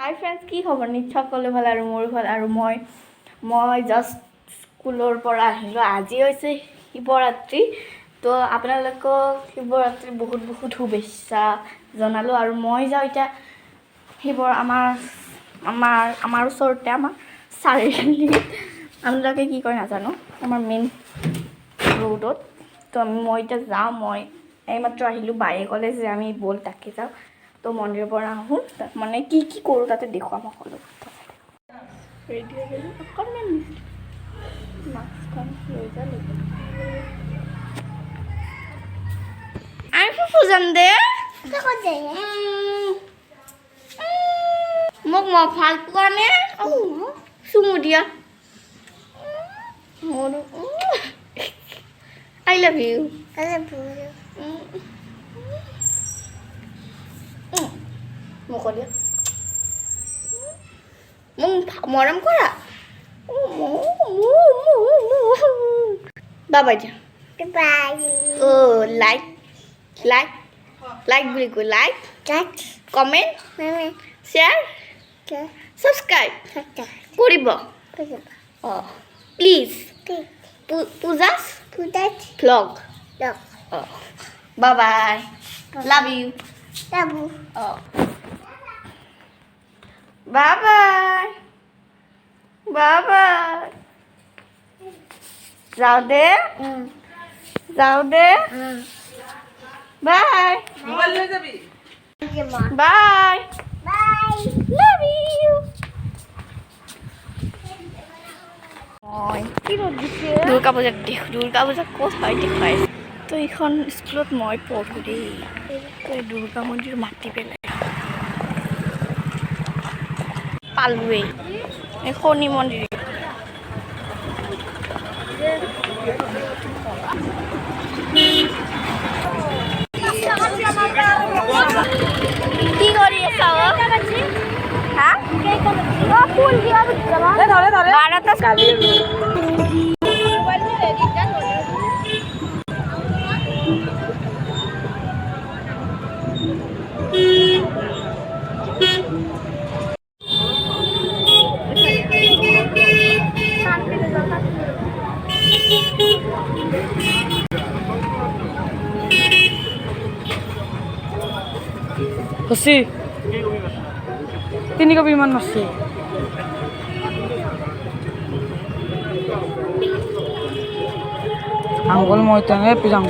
হাই friends, কি খবৰ? নিশ্চয় সকলো ভাল আৰু মোৰ ভাল। আৰু মই জাষ্ট স্কুলৰ পৰা আহিলোঁ। আজি হৈছে শিৱৰাত্ৰি, তো আপোনালোকক শিৱৰাত্ৰিৰ বহুত বহুত শুভেচ্ছা জনালোঁ। আৰু মই যাওঁ এতিয়া আমাৰ ওচৰতে আমাৰ চাৰিআলিত, আপোনালোকে কি কয় নাজানো, আমাৰ মেইন ৰোডত। তো মই এতিয়া যাওঁ। মই এইমাত্ৰ আহিলোঁ, বায়ে ক'লে যে আমি ব'ল তাকে যাওঁ। তো মন্দিৰৰ পৰা আহোঁ, তাত মানে কি কি কৰোঁ তাতে দেখুৱাম সকলো। ৰেডি হৈ গ'লোঁ, অকণমান মাস্কখন লৈ যালোঁ। আমি ফুফু যাম দে। মোক মই ভাল পোৱা নে? চুমু দিয়া। I love you. I love you. মোক দিয়া। মোক মৰম কৰা। বাই দিয়া। লাইক বুলি কৈ, লাইক কমেণ্ট শ্বেয়াৰ ছাবস্ক্ৰাইব কৰিব please. Puja's vlog. Bye bye, love you. Bye bye. Bye bye. যাও দে। যাও দে। Bye. মোবাইল লৈ যাবি? Bye. Bye. Love you. Durga Puja ক'ত হয় দেখুৱাই। তো এইখন স্কুলত মই পঢ়োঁ দেই। তো এই দুৰ্গা মন্দিৰ মাতি পেলাই পালোৱেই এই শনি মন্দিৰ। কি কৰি আছা? হসি 3 কপি মান মাৰছি। আঙ্গুল মইতানে পিজাং